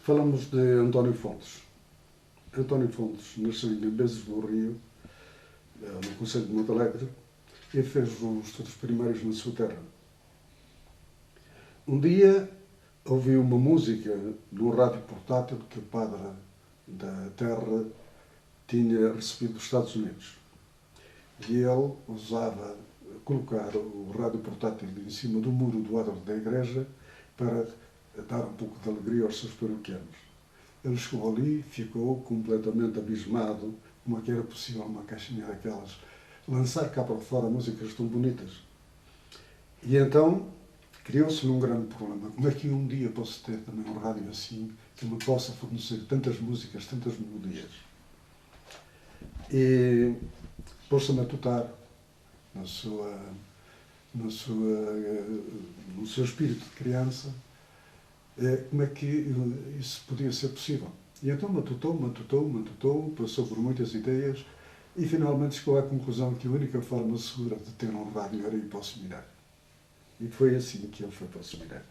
Falamos de António Fontes. António Fontes nasceu em Bezes do Rio, no concelho de Montalegre, e fez os estudos primários na sua terra. Um dia ouviu uma música no rádio portátil que o padre da terra tinha recebido dos Estados Unidos. E ele usava colocar o rádio portátil em cima do muro do adro da igreja para dar um pouco de alegria aos seus paroquianos. Ele chegou ali, ficou completamente abismado, como é que era possível uma caixinha daquelas lançar cá para fora músicas tão bonitas. E então criou-se um grande problema. Como é que um dia posso ter também um rádio assim que me possa fornecer tantas músicas, tantas melodias? E pôs-se a matutar no seu espírito de criança como é que isso podia ser possível. E então matutou, passou por muitas ideias e finalmente chegou à conclusão que a única forma segura de ter um rádio era ir para o seminário. E foi assim que ele foi para o seminário.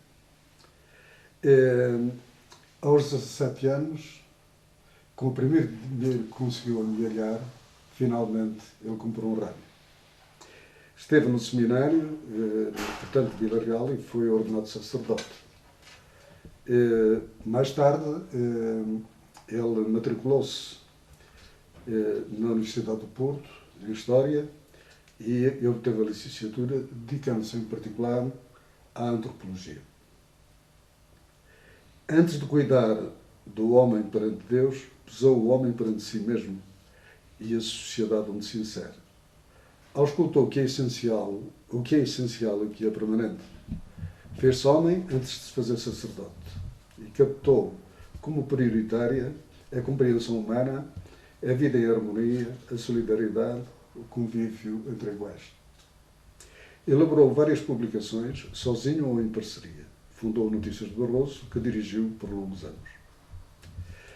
Aos 17 anos, com o primeiro dinheiro que conseguiu amealhar, finalmente ele comprou um rádio. Esteve no seminário, portanto, de Vila Real, e foi ordenado sacerdote. Mais tarde, ele matriculou-se na Universidade do Porto, em História, e ele obteve a licenciatura, dedicando-se em particular à antropologia. Antes de cuidar do homem perante Deus, pesou o homem perante si mesmo e a sociedade onde se insere. Auscultou o que é essencial e o que é permanente. Fez-se homem antes de se fazer sacerdote e captou como prioritária a compreensão humana, a vida em harmonia, a solidariedade, o convívio entre iguais. Elaborou várias publicações, sozinho ou em parceria. Fundou Notícias de Barroso, que dirigiu por longos anos.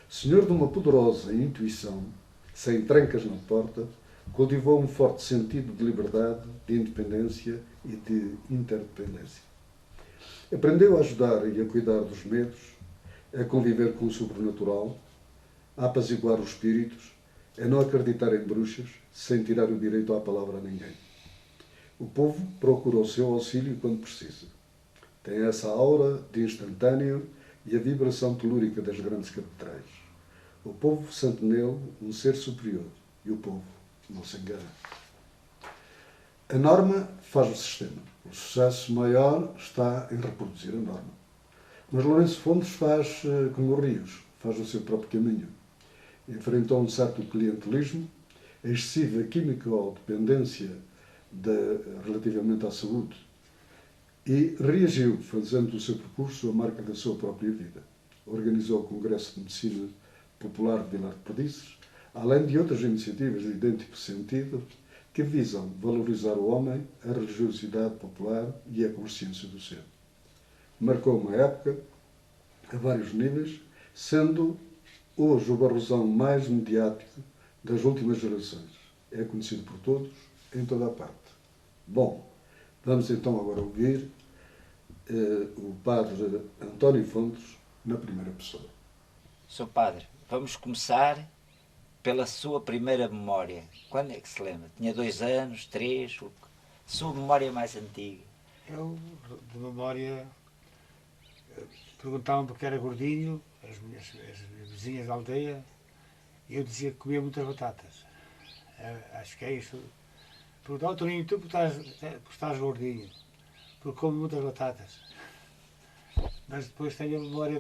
Senhor de uma poderosa intuição, sem trancas na porta, cultivou um forte sentido de liberdade, de independência e de interdependência. Aprendeu a ajudar e a cuidar dos medos, a conviver com o sobrenatural, a apaziguar os espíritos, a não acreditar em bruxas, sem tirar o direito à palavra a ninguém. O povo procura o seu auxílio quando precisa. Tem essa aura de instantâneo e a vibração telúrica das grandes catedrais. O povo sente nele um ser superior e o povo não se engana. A norma faz o sistema. O sucesso maior está em reproduzir a norma. Mas Lourenço Fontes faz como os rios, faz o seu próprio caminho. Enfrentou um certo clientelismo, a excessiva químico-dependência relativamente à saúde e reagiu, fazendo o seu percurso a marca da sua própria vida. Organizou o Congresso de Medicina Popular de Vilar de Perdizes, além de outras iniciativas de idêntico sentido que visam valorizar o homem, a religiosidade popular e a consciência do ser. Marcou uma época, a vários níveis, sendo hoje o Barrosão mais mediático das últimas gerações. É conhecido por todos, em toda a parte. Bom, vamos então agora ouvir o padre António Fontes na primeira pessoa. Sr. Padre, vamos começar pela sua primeira memória. Quando é que se lembra? Tinha 2 anos, 3? Sua memória mais antiga? Eu, de memória, perguntavam porque era gordinho, as vizinhas da aldeia, e eu dizia que comia muitas batatas. Acho que é isso. Perguntavam, Toninho, tu porque estás gordinho, porque como muitas batatas. Mas depois tenho a memória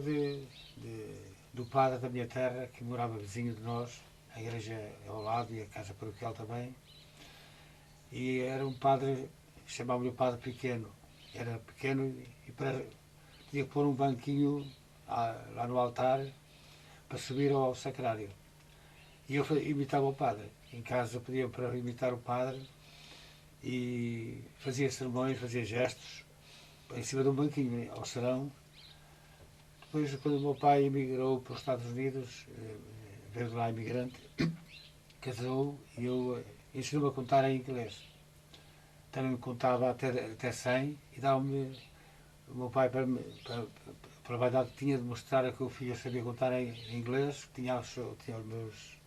do padre da minha terra, que morava vizinho de nós, a igreja é ao lado e a casa paroquial também, e era um padre, chamava-lhe o padre pequeno. Era pequeno e tinha que pôr um banquinho lá no altar para subir ao sacrário. E eu imitava o padre. Em casa pedia para imitar o padre e fazia sermões, fazia gestos em cima de um banquinho, ao serão. Depois, quando o meu pai emigrou para os Estados Unidos, veio de lá imigrante, casou e eu ensinou-me a contar em inglês. Também me contava até 100 e dava-me o meu pai para pela vaidade que tinha de mostrar que o filho sabia contar em inglês, tinha os meus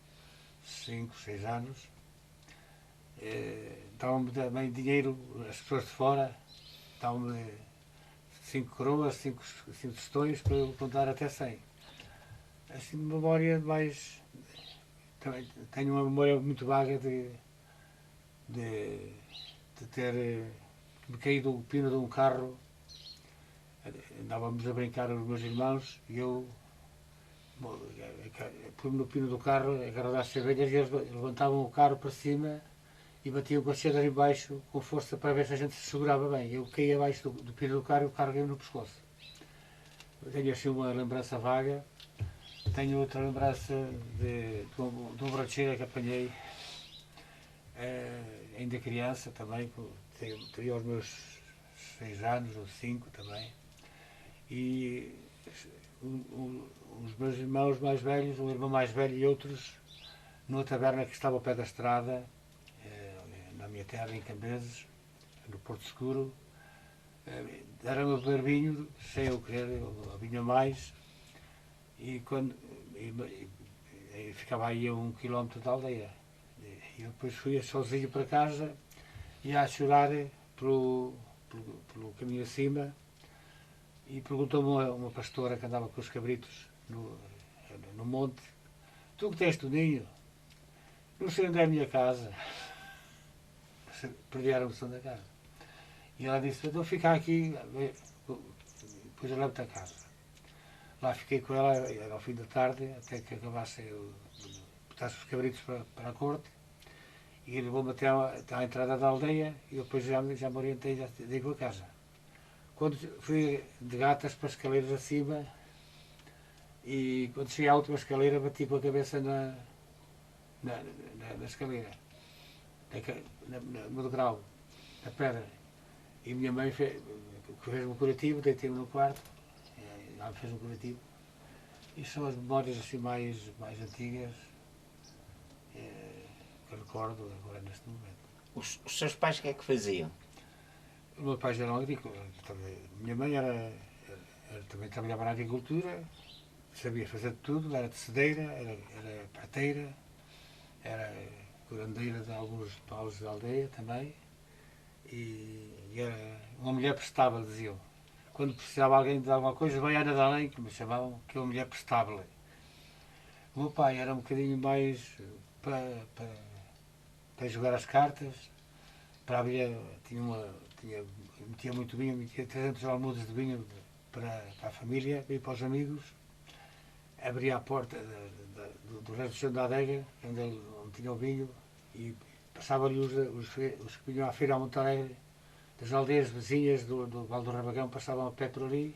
5, 6 anos. Davam-me também dinheiro, as pessoas de fora, davam-me 5 coroas, 5 tostões para eu contar até 100. Assim, de memória mais. Também tenho uma memória muito vaga de ter me caído o pino de um carro. Andávamos a brincar os meus irmãos e eu pus-me no pino do carro, agarrado às cervelhas, e eles levantavam o carro para cima e batiam com as cedas em baixo com força para ver se a gente se segurava bem. Eu caí abaixo do pino do carro e o carro caiu no pescoço. Eu tenho assim uma lembrança vaga. Tenho outra lembrança de uma borracheira que apanhei ainda criança também, teria os meus 6 anos ou 5 também. E os meus irmãos mais velhos, um irmão mais velho e outros, numa taberna que estava ao pé da estrada, na minha terra, em Cambeses, no Porto Seguro, deram-me a beber vinho, sem eu querer, eu vinha mais, e ficava aí a 1 quilómetro da aldeia. E depois fui sozinho para casa e a chorar pelo caminho acima, e perguntou-me uma pastora que andava com os cabritos no monte: tu que tens tudinho? Não sei onde é a minha casa. Perdi a noção da casa. E ela disse: então fica aqui, depois eu levo-te a casa. Lá fiquei com ela, era ao fim da tarde, até que acabasse, botasse os cabritos para a corte, e levou-me até à entrada da aldeia, e eu depois já me orientei, já digo a casa. Quando fui de gatas para as escaleiras acima, e quando cheguei à última escaleira, bati com a cabeça na escaleira, no degrau, na pedra. E minha mãe fez um curativo, deitei-me no quarto, ela fez um curativo. E são as memórias assim mais antigas que eu recordo agora neste momento. Os seus pais o que é que faziam? O meu pai era um agrícola. Minha mãe também trabalhava na agricultura, sabia fazer de tudo, era tecedeira, era parteira, era curandeira de alguns paus da aldeia também, e era uma mulher prestável, diziam. Quando precisava alguém de alguma coisa, veio a Ana de Além, que me chamavam, que é uma mulher prestável. O meu pai era um bocadinho mais para jogar as cartas, para abrir, metia muito vinho, metia 300 almudas de vinho para a família e para os amigos, abria a porta do resto da adega, onde tinha o vinho, e passava-lhe os que vinham à feira a Montalegre, das aldeias vizinhas do Val do Rabagão, passavam a pé por ali,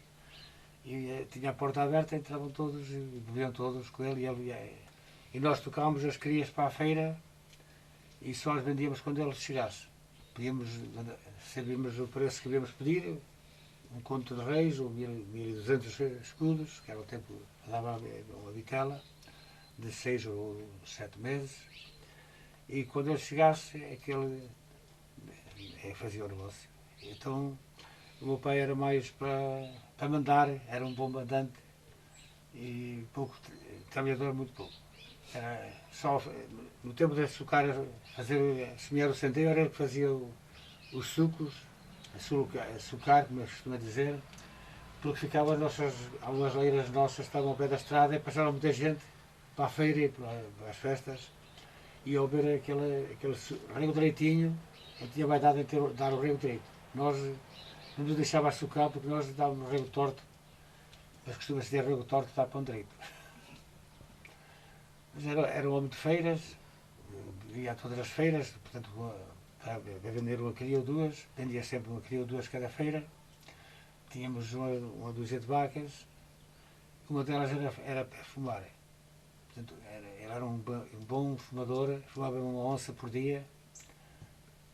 e tinha a porta aberta, entravam todos e bebiam todos com ele, e nós tocávamos as crias para a feira e só as vendíamos quando ele chegasse. Sabíamos o preço que devíamos pedir, um conto de reis, ou 1200 escudos, que era o tempo que dava uma vitela, de 6 ou 7 meses, e quando ele chegasse, aquele fazia o negócio. Então o meu pai era mais para mandar, era um bom mandante e pouco trabalhador, muito pouco. Era só no tempo de açucar, semear o centeio, era ele que fazia os sucos, açucar, como eu costumo dizer, porque ficava algumas leiras nossas estavam ao pé da estrada e passaram muita gente para a feira e para as festas, e ao ver aquele rego direitinho, eu tinha vaidade em dar o rego direito. Nós não nos deixava açucar porque nós dávamos o rego torto, mas costuma-se dizer rego torto dá pão direito. Mas era um homem de feiras, ia a todas as feiras, portanto, para vender uma cria ou duas, vendia sempre uma cria ou duas cada feira. Tínhamos uma dúzia de vacas, uma delas era para fumar. Portanto, ele era um bom fumador, fumava uma onça por dia,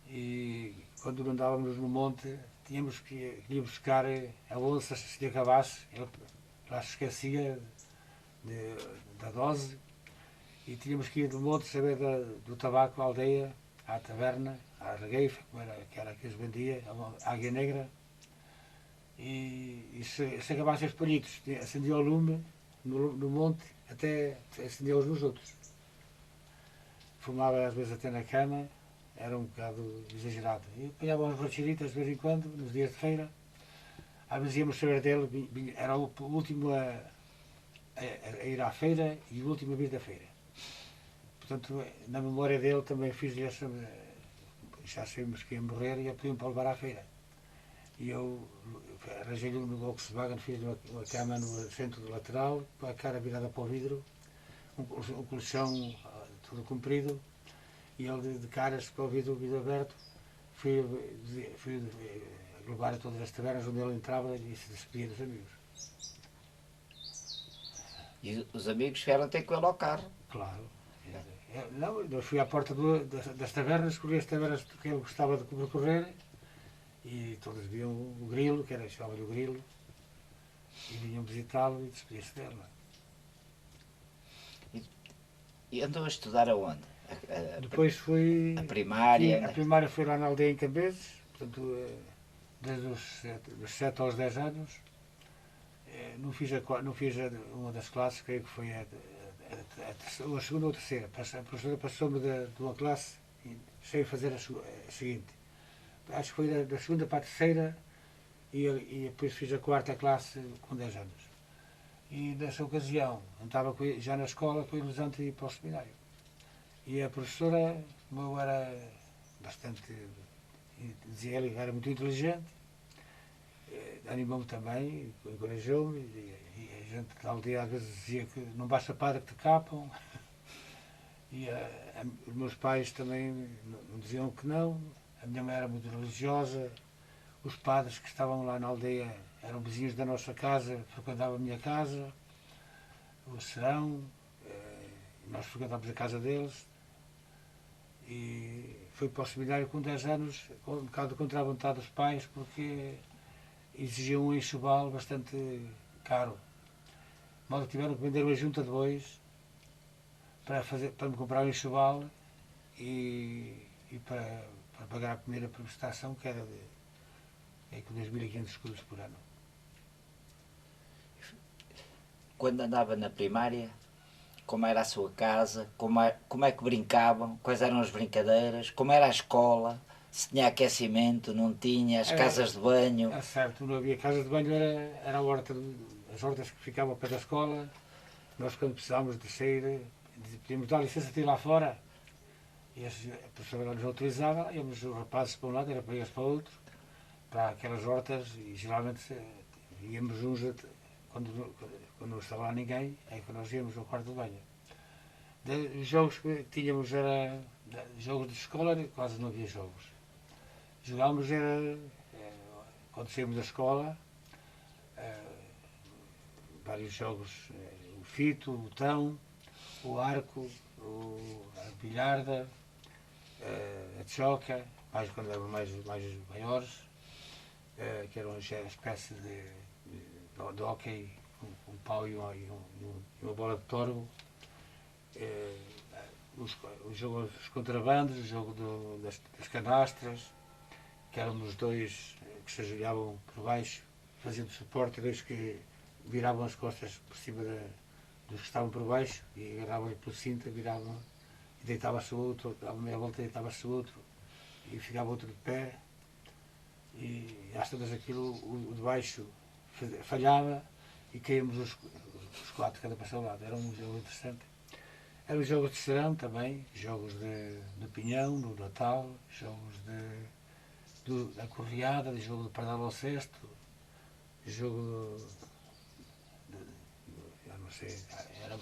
e quando andávamos no monte tínhamos que ir buscar a onça, se lhe acabasse, ele lá se esquecia da dose, e tínhamos que ir do monte saber do tabaco à aldeia, à taberna, à regueifa, que era que eles vendia, a águia negra, e se acabassem os palhitos, acendia o lume no monte, até acendia uns nos outros. Fumava às vezes até na cama, era um bocado exagerado. E apanhava umas rancheritas de vez em quando, nos dias de feira. Às vezes íamos saber dele, era o último a ir à feira e o último a vir da feira. Portanto, na memória dele também fiz-lhe essa. Já sabíamos que ia morrer e ia pedir-me para levar à feira. E eu arranjei-lhe no Volkswagen, fiz-lhe uma cama no centro do lateral, com a cara virada para o vidro, um colchão tudo comprido, e ele de caras para o vidro aberto. Fui levar a todas as tavernas onde ele entrava e se despedia dos amigos. E os amigos vieram ter com ele ao carro. Claro. Não, eu fui à porta das tavernas, escolhi as tavernas que ele gostava de percorrer e todos viam o grilo, que era chamava-lhe o grilo, e vinham visitá-lo e despedir-se dele. E andou a estudar aonde? Depois fui. A primária? A primária foi lá na aldeia em Cambeses, portanto, desde os 7 aos 10 anos. Não fiz uma das classes, creio que foi a segunda ou a terceira. A professora passou-me de uma classe sem fazer a seguinte. Acho que foi da segunda para a terceira e depois fiz a quarta classe com 10 anos. E nessa ocasião, estava já na escola com a ilusão de ir para o seminário. E a professora, como eu era bastante, dizia ele, era muito inteligente, animou-me também, encorajou-me, e a gente da aldeia às vezes dizia que não basta padre que te capam, e os meus pais também não diziam que não, a minha mãe era muito religiosa, os padres que estavam lá na aldeia eram vizinhos da nossa casa, frequentavam a minha casa, o serão, nós frequentávamos a casa deles, e fui para o seminário com 10 anos, um bocado contra a vontade dos pais, porque exigiam um enxoval bastante caro. Mal tiveram que vender uma junta de bois para me comprar um enxoval e para pagar a primeira prestação, que era de 2.500 escudos por ano. Quando andava na primária, como era a sua casa, como é que brincavam, quais eram as brincadeiras, como era a escola, se tinha aquecimento, não tinha, as casas de banho. É certo, não havia casa de banho, era a horta, as hortas que ficavam ao pé da escola. Nós, quando precisávamos de sair, pedíamos dar licença de ir lá fora. E a professora nos autorizava, íamos os rapazes para um lado, era para eles para o outro, para aquelas hortas, e geralmente íamos uns, quando não estava lá ninguém, é que nós íamos ao quarto de banho. Os jogos que tínhamos era jogos de escola, quase não havia jogos. Jogávamos quando saímos da escola, vários jogos, o fito, o botão, o arco, a bilharda, a choca, mais quando eram mais maiores, que era uma espécie de hóquei, um pau e uma bola de torgo. O jogo dos contrabandos, o jogo das canastras, que eram os dois que se ajoelhavam por baixo, faziam de suporte, dois que viravam as costas por cima dos que estavam por baixo e agarravam-lhe pelo cinto, viravam e deitava-se o outro, dava meia volta e deitava-se o outro e ficava outro de pé e às tantas aquilo, o de baixo falhava e caíamos os quatro, cada para o seu lado. Era um jogo interessante. Eram jogos de serão também, jogos de pinhão, no Natal, jogos da correada, de jogo de pardal ao cesto, jogo eu não sei,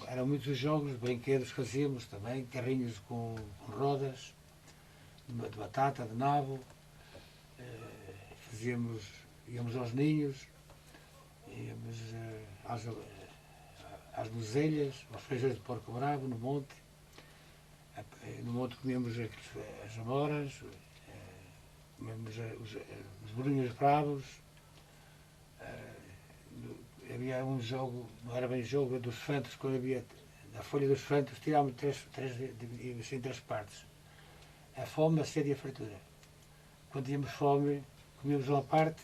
eram muitos jogos, brinquedos que fazíamos também, carrinhos com rodas, de batata, de nabo, íamos aos ninhos, íamos às groselhas, aos feijões de porco bravo, no monte. No monte comíamos as amoras, comíamos os bolinhos bravos. Havia um jogo, não era bem jogo, dos fantos, quando havia a folha dos fantos, tirávamos em três partes. A fome, a sede e a fartura. Quando tínhamos fome, comíamos uma parte,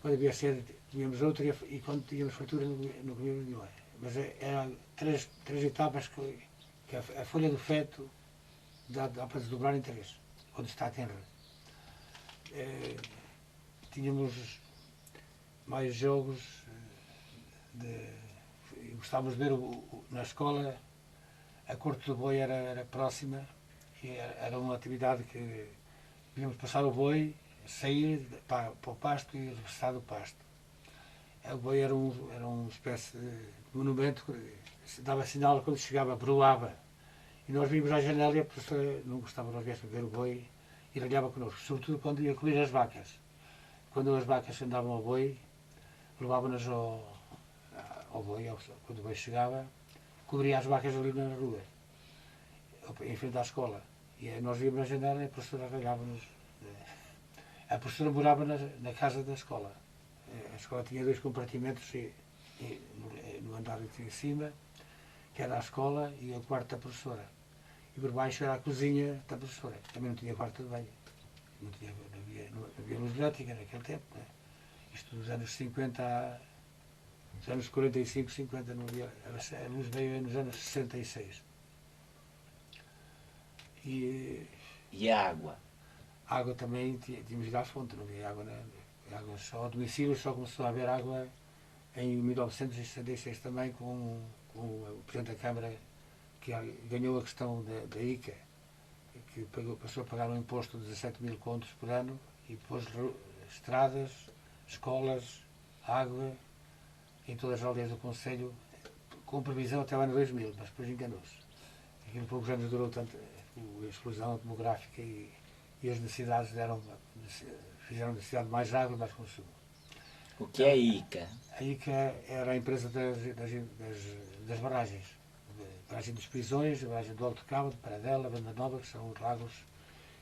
quando havia sede, comíamos outra e quando tínhamos fartura não comíamos nenhuma. Mas eram três etapas que a folha do feto dá para desdobrar em três, quando está tenra. Tínhamos mais jogos, gostávamos de ver na escola, a corte do boi era próxima, e era uma atividade que devíamos passar o boi, sair para o pasto e regressar do pasto. O boi era uma espécie de monumento que dava sinal quando chegava, broava. E nós vimos à janela e a professora não gostava de ver o boi e ralhava connosco, sobretudo quando ia comer as vacas. Quando as vacas andavam ao boi, levavam-nas ao boi, quando o boi chegava, cobria as vacas ali na rua, em frente à escola. E nós víamos na janela e a professora ralhava-nos. A professora morava na casa da escola. A escola tinha 2 compartimentos no andar de cima, que era a escola, e o quarto da professora. E por baixo era a cozinha da professora. Também não tinha quarto de banho. Não havia luz elétrica naquele tempo. Né? Isto nos anos 50, nos anos 45, 50 não havia. A luz veio nos anos 66. E a água? A água também tínhamos de ir à fonte, não havia água, água só. O domicílio só começou a haver água em 1966 também, com o Presidente da Câmara que ganhou a questão da ICA, que passou a pagar um imposto de 17 mil contos por ano e pôs estradas, escolas, água em todas as aldeias do Conselho, com previsão até o ano 2000, mas depois enganou-se. Aquilo poucos anos durou tanto a explosão demográfica e as necessidades fizeram necessidade de mais água e mais consumo. O que é a ICA? A ICA era a empresa das barragens. A barragem dos Prisões, a barragem do Alto Cabo, de Paradela, Banda Nova, que são os lagos.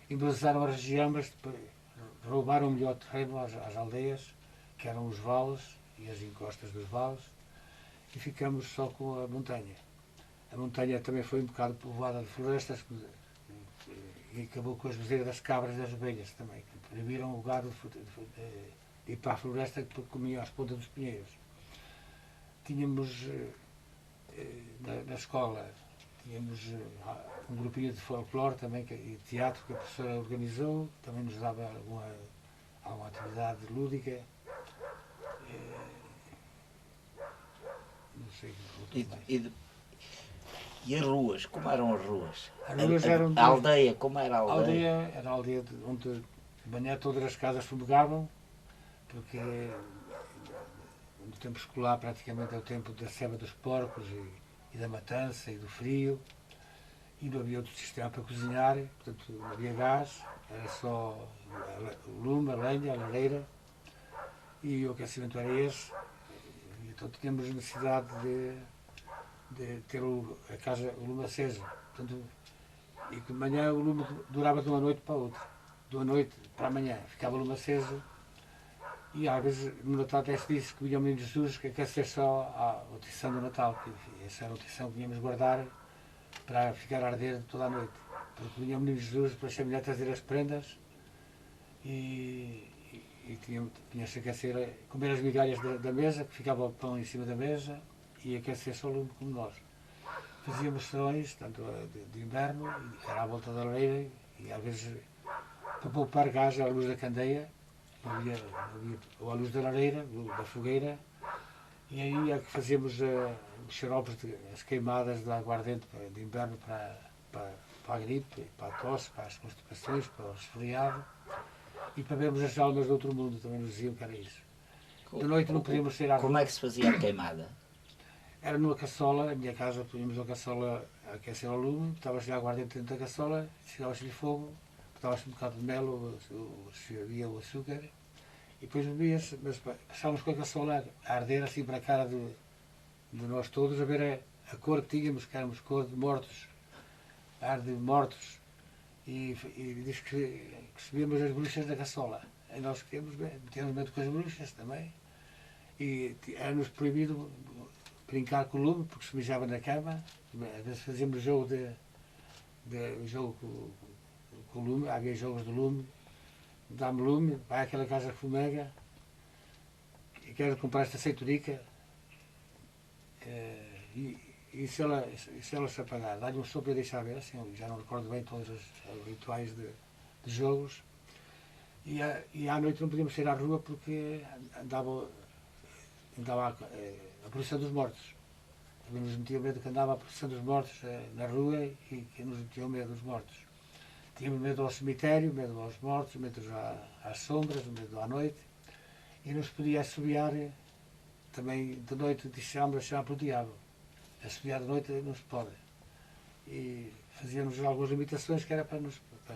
Embelezaram a região, mas roubaram o melhor terreno às aldeias, que eram os vales e as encostas dos vales, e ficamos só com a montanha. A montanha também foi um bocado povoada de florestas, e acabou com as bezerras das cabras e das ovelhas também, que proibiram o gado de ir para a floresta porque comiam às pontas dos pinheiros. Tínhamos na escola, tínhamos um grupinho de folclore também, e teatro que a professora organizou, também nos dava alguma atividade lúdica. Não sei o que mais. E as ruas? Como eram as ruas? As ruas eram a aldeia, como era a A aldeia? aldeia era a aldeia onde de manhã todas as casas fumegavam, porque no tempo escolar praticamente é o tempo da ceba dos porcos e da matança e do frio, e não havia outro sistema para cozinhar, portanto não havia gás, era só o lume, a lenha, a lareira, e o aquecimento era esse. E, então tínhamos necessidade de ter a casa, o lume aceso. Portanto, e que de manhã o lume durava de uma noite para a outra, de uma noite para a manhã, ficava o lume aceso, e às vezes no Natal até se disse que vinha o Menino Jesus que aquecer só a tição do Natal, que essa era a tição que vinhamos guardar para ficar a arder toda a noite, porque vinha o Menino Jesus para a mulher trazer as prendas e tinha-se que aquecer, comer as migalhas da mesa, que ficava o pão em cima da mesa, e aquecer só o lume como nós. Fazíamos serões, tanto de inverno, era à volta da lareira, e às vezes para poupar gás à luz da candeia, ou à luz da lareira, da fogueira, e aí é que fazíamos os xaropes, as queimadas de aguardente de inverno para a gripe, para a tosse, para as constipações, para o resfriado, e para vermos as almas do outro mundo, também nos diziam que era isso. De noite não podíamos sair à rua. Como é que se fazia a queimada? Era numa caçola, a minha casa, punhamos a caçola a aquecer ao lume, estava-se a aguardente dentro da caçola, chegava-se-lhe fogo, botava-se um bocado de mel, ou se havia o açúcar, e depois bebia-se, mas passávamos com a caçola a arder assim para a cara de nós todos, a ver a cor que tínhamos, que éramos cor de mortos, ar de mortos, e diz que subíamos as bruxas da caçola. E nós metíamos medo com as bruxas também, e era-nos proibido brincar com o lume, porque se mijava na cama. Às vezes fazíamos jogo jogo com o lume, havia jogos de lume, dá-me lume, vai àquela casa que fumega, quero comprar esta aceitunica, e se ela se apagar, dá-lhe um sopro e deixa ver, assim, eu já não recordo bem todos os rituais de jogos. E à noite não podíamos sair à rua porque andava a procissão dos mortos. Também nos metia medo que andava a procissão dos mortos na rua e que nos metia medo dos mortos. Tínhamos medo ao cemitério, medo aos mortos, medo às sombras, medo à noite. E não se podia assobiar também de noite, deixámos a chamar para o diabo. Assobiar de noite não se pode. E fazíamos algumas limitações que era para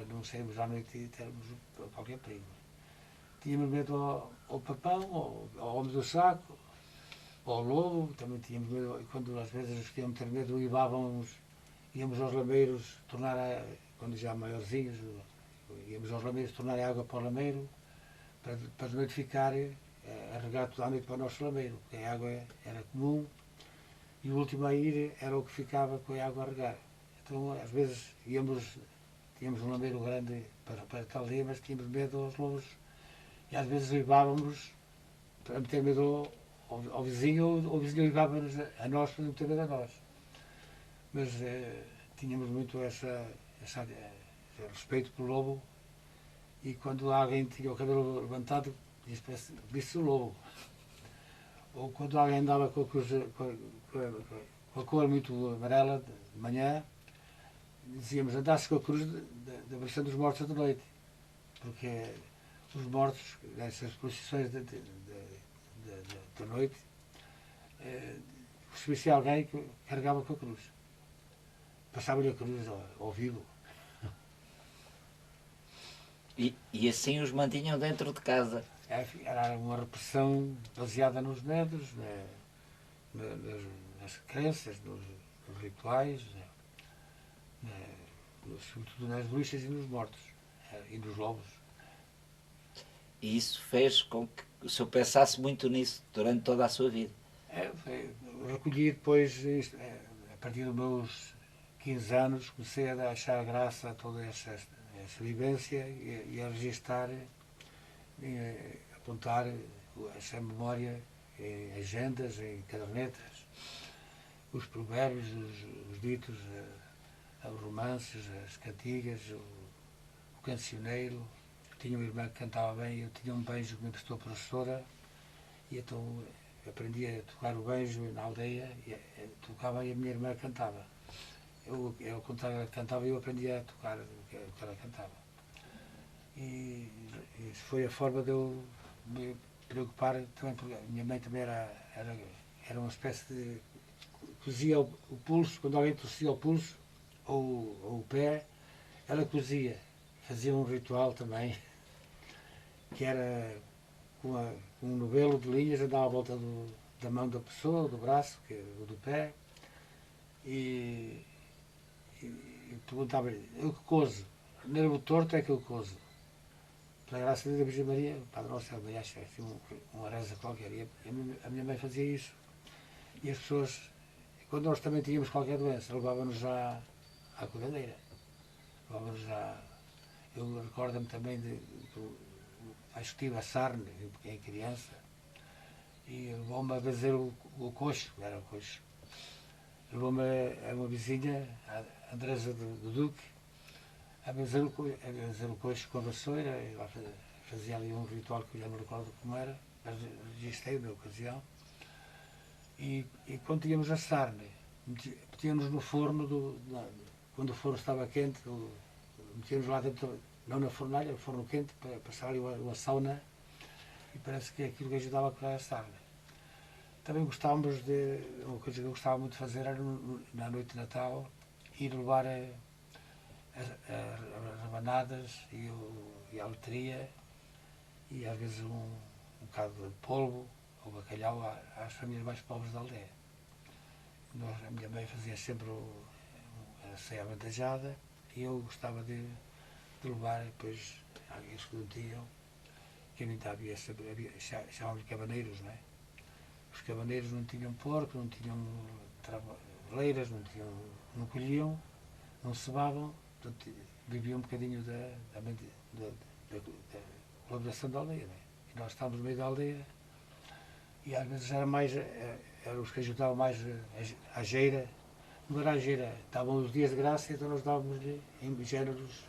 não sairmos à noite e termos qualquer perigo. Tínhamos medo ao papão, ao homem do saco, ao lobo, também tínhamos medo, e quando às vezes nos tínhamos ter medo, íamos aos lameiros, quando já maiorzinhos, íamos aos lameiros tornar a água para o lameiro, para de noite ficar a regar toda a noite para o nosso lameiro, porque a água era comum, e o último a ir era o que ficava com a água a regar. Então, às vezes, tínhamos um lameiro grande para tal dia, mas tínhamos medo aos lobos, e às vezes uivávamos para meter medo ao vizinho, ou o vizinho uivava-nos a nós para não ter medo a nós. Mas tínhamos muito esse respeito pelo lobo, e quando alguém tinha o cabelo levantado, disse o lobo. Ou quando alguém andava com a cor muito amarela de manhã, dizíamos andasse com a cruz da versão dos mortos de noite, porque os mortos, nessas procissões da noite, se alguém que carregava com a cruz. Passava-lhe a cruz ao vivo. E assim os mantinham dentro de casa. Era uma repressão baseada nos medos, nas crenças, nos rituais, sobretudo nas bruxas e nos mortos, e nos lobos. E isso fez com que o senhor pensasse muito nisso durante toda a sua vida. Recolhi depois, a partir dos meus 15 anos, comecei a achar graça a toda essa vivência e a registar, a apontar essa memória em agendas, em cadernetas, os provérbios, os ditos, os romances, as cantigas, o cancioneiro. Eu tinha uma irmã que cantava bem, eu tinha um banjo que me emprestou a professora, e então aprendi a tocar o banjo na aldeia, tocava e a minha irmã cantava. Eu contava, ela cantava e eu aprendi a tocar o que ela cantava. E isso foi a forma de eu me preocupar também, porque a minha mãe também era uma espécie de... cozia o pulso, quando alguém torcia o pulso ou o pé, ela cozia. Fazia um ritual também, que era com um novelo de linhas, andava à volta da mão da pessoa, do braço, ou do pé, e perguntava-lhe, eu que cozo? Nervo torto é que eu cozo. Pela graça de Deus, a Virgem Maria, o Padre Nosso, ela acha assim, uma reza qualquer. E a minha mãe fazia isso. E as pessoas, quando nós também tínhamos qualquer doença, levavam-nos à curandeira. Levavam-nos eu recordo-me também acho que tive a sarna em criança, e levou-me a fazer o coxo, era o coxo. Levou-me a uma vizinha, a Andresa do Duque, a fazer o coxo com a vassoura. Ela fazia ali um ritual que eu já não recordo como era, mas registrei na ocasião. E quando tínhamos a sarna, metíamos no forno, quando o forno estava quente, metíamos lá dentro, não na fornalha, no forno quente, para passar ali uma sauna, e parece que aquilo que ajudava a curar a sarna. Também gostávamos uma coisa que eu gostava muito de fazer era na noite de Natal, ir levar as rabanadas e a letria, e às vezes um bocado de polvo ou bacalhau às famílias mais pobres da aldeia. A minha mãe fazia sempre a ceia avantajada, e eu gostava de levar, depois eles que não tinham, que ainda havia chamávamos de cabaneiros, não é? Os cabaneiros não tinham porco, não tinham leiras, não colhiam, não cebavam, portanto, viviam um bocadinho da colaboração da aldeia, não é? E nós estávamos no meio da aldeia, E às vezes era mais, eram os que ajudavam mais a geira. Não era a geira, estavam os dias de graça, então nós dávamos-lhe em géneros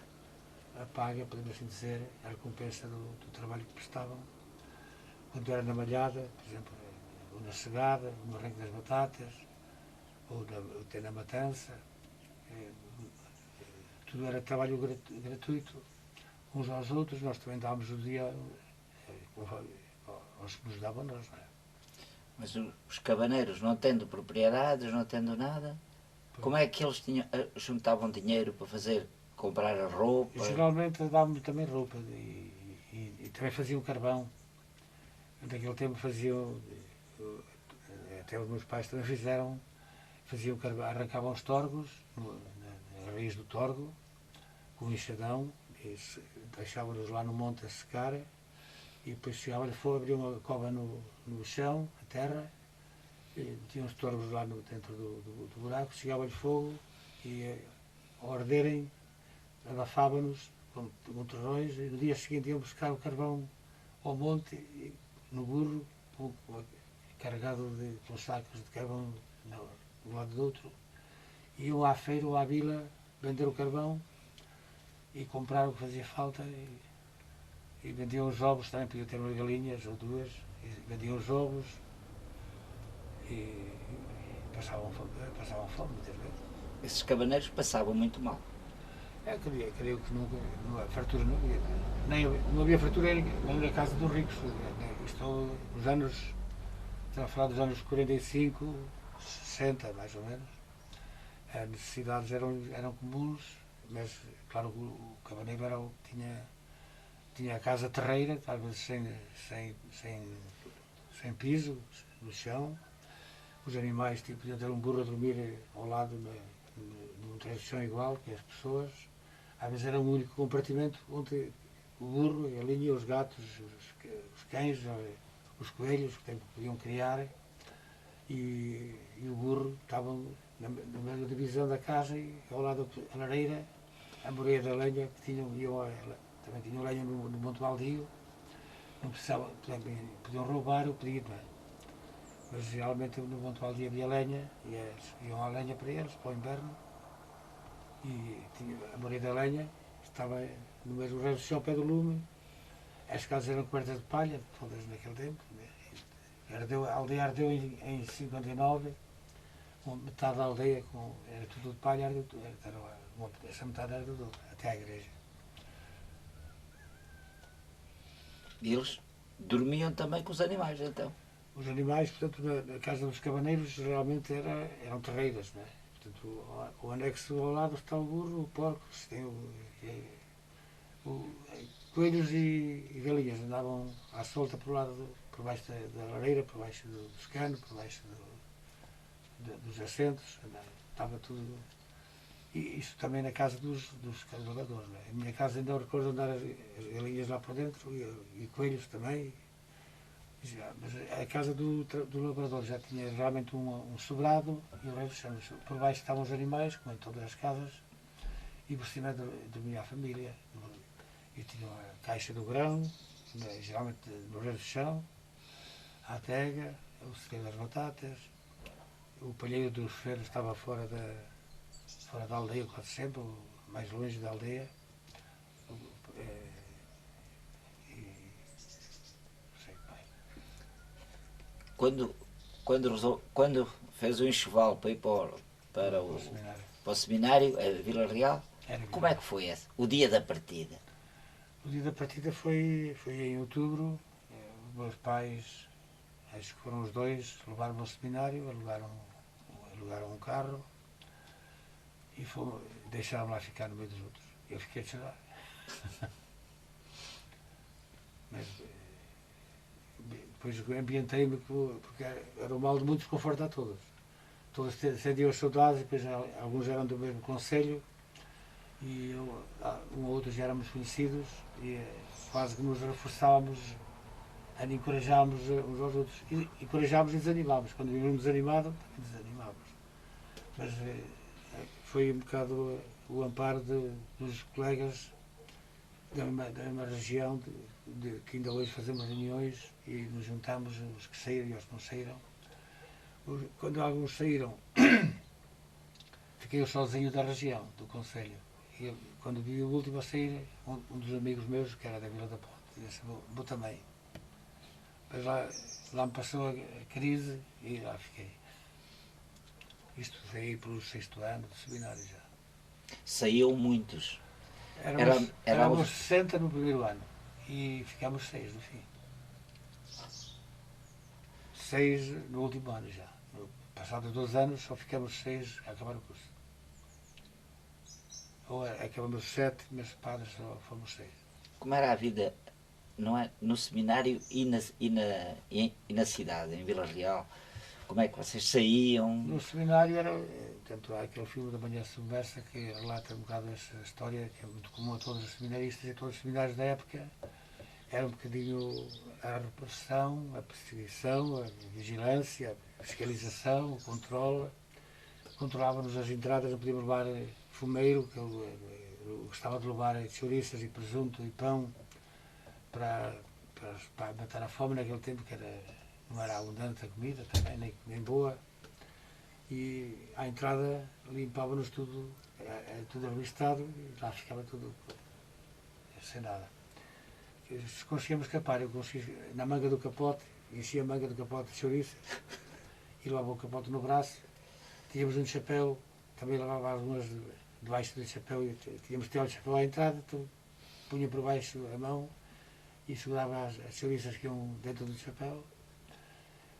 a paga, podemos assim dizer, a recompensa do trabalho que prestavam. Quando era na malhada, por exemplo, ou na segada, no arranque das batatas, ou até na matança, tudo era trabalho gratuito, uns aos outros, nós também dávamos o dia aos que nos davam nós, não é? Mas os cabaneiros, não tendo propriedades, não tendo nada, como é que eles juntavam dinheiro para fazer, comprar a roupa? Geralmente davam-me também roupa e também faziam carvão. Naquele tempo faziam, até os meus pais também faziam carvão, arrancavam os torgos, na raiz do torgo, com um enxadão, e deixavam-nos lá no monte a secar, e depois chegava-lhe fogo, abriam uma cova no chão, a terra, e metiam os torgos lá dentro do buraco, chegava-lhe fogo, e ao arderem, abafava-nos com torrões, e no dia seguinte iam buscar o carvão ao monte, no burro, carregado com sacos de carvão de um lado do outro, iam à feira ou à vila vender o carvão e comprar o que fazia falta e vendiam os ovos, também podiam ter umas galinhas ou duas, e vendiam os ovos e passavam fome muitas vezes. Esses cabaneiros passavam muito mal. Creio que nunca, fartura não havia. Não havia fartura nem na casa dos ricos. Estou nos anos, estamos a falar dos anos 45, 60 mais ou menos. As necessidades eram comuns, mas claro o cabaneiro tinha a casa terreira, às vezes sem piso, no chão. Os animais podiam ter um burro a dormir ao lado num trecho de chão igual que as pessoas. Às vezes era um único compartimento onde o burro, a linha, os gatos, os cães, os coelhos que podiam criar e o burro estavam na mesma divisão da casa e ao lado da lareira, a moreia da lenha, que também tinham lenha no Monte Baldio, não precisavam, podiam roubar o pedido, não é? Mas geralmente no Monte Baldio havia lenha e eles iam à lenha para eles, para o inverno. E a moreia da lenha estava no mesmo resto do chão, ao pé do lume. As casas eram cobertas de palha, todas naquele tempo. A aldeia ardeu em 59, metade da aldeia era tudo de palha, ardeu, essa metade ardeu toda, até à igreja. E eles dormiam também com os animais, então? Os animais, portanto, na casa dos cabaneiros, geralmente eram terreiras, não é? Portanto, o anexo ao lado está o burro, o porco, coelhos e galinhas andavam à solta por baixo da lareira, por baixo dos canos, por baixo dos assentos, estava tudo. E isso também na casa dos lavradores. Não é? A minha casa ainda recordo andar as galinhas lá por dentro e coelhos também. Mas a casa do lavrador já tinha realmente um sobrado e o resto por baixo estavam os animais, como em todas as casas, e por cima dormia a família. E tinha a caixa do grão, geralmente no resto do chão, a adega, o cereal das batatas, o palheiro dos ferros estava fora da aldeia quase sempre, mais longe da aldeia. Quando fez o enxoval para ir para o seminário, a Vila Real, como é que foi esse? O dia da partida? O dia da partida foi em outubro. Os meus pais, acho que foram os dois, levaram-me ao seminário, alugaram um carro e deixaram-me lá ficar no meio dos outros. Eu fiquei a chorar. Mas depois ambientei-me, porque era um mal de muito desconforto a todos. Todos sentiam as saudades, e depois alguns eram do mesmo concelho e um ou outro já éramos conhecidos e quase que nos reforçávamos, encorajávamos uns aos outros. Encorajávamos e desanimávamos. Quando vínhamos desanimados, também desanimávamos. Mas foi um bocado o amparo dos colegas da mesma região, que ainda hoje fazemos reuniões e nos juntamos, os que saíram e os que não saíram. Quando alguns saíram, fiquei eu sozinho da região, do concelho. E quando vi o último a sair, um dos amigos meus, que era da Vila da Ponte, disse, vou também. Mas lá me passou a crise e lá fiquei. Isto foi aí pelo 6º ano do seminário já. Saíam muitos. Éramos 60 no primeiro ano e ficámos 6 no fim. 6 no último ano já. Passados 2 anos só ficamos 6 a acabar o curso. Ou acabamos 7, mas padres só fomos 6. Como era a vida, não é, no seminário e na cidade, em Vila Real? Como é que vocês saíam? No seminário era, tanto há aquele filme da Manhã Submersa que relata um bocado essa história, que é muito comum a todos os seminaristas e a todos os seminários da época. Era um bocadinho a repressão, a perseguição, a vigilância, a fiscalização, o controle. Controlávamos as entradas, não podíamos levar fumeiro, que eu gostava de levar chouriças e presunto e pão para matar a fome naquele tempo, que não era abundante a comida também, nem boa. E à entrada limpávamos tudo, tudo revistado e lá ficava tudo sem nada. Se conseguíamos escapar, eu consegui, na manga do capote, enchia a manga do capote de chouriças e levava o capote no braço. Tínhamos um chapéu, também levava algumas debaixo do chapéu, e tínhamos tirado o chapéu à entrada, então punha por baixo a mão e segurava as chouriças que iam dentro do chapéu.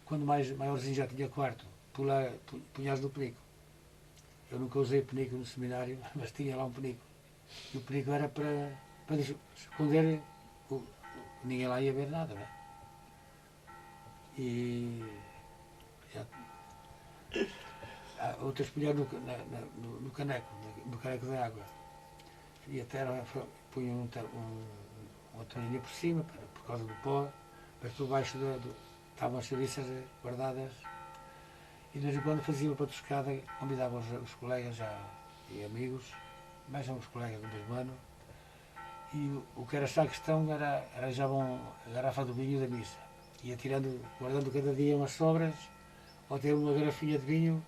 Quando maiorzinho já tinha quarto, punha-as no penico. Eu nunca usei penico no seminário, mas tinha lá um penico. E o penico era para esconder, ninguém lá ia ver nada, não é? E outras punham no caneco de água. E até punham uma toalhinha por cima, por causa do pó, mas por baixo estavam as chouriças guardadas. E de vez em quando fazia uma patuscada, convidava os colegas e amigos, mais uns colegas do mesmo ano. E o que era esta questão era arranjavam a garrafa do vinho da missa. Ia guardando cada dia umas sobras, ou ter uma garrafinha de vinho,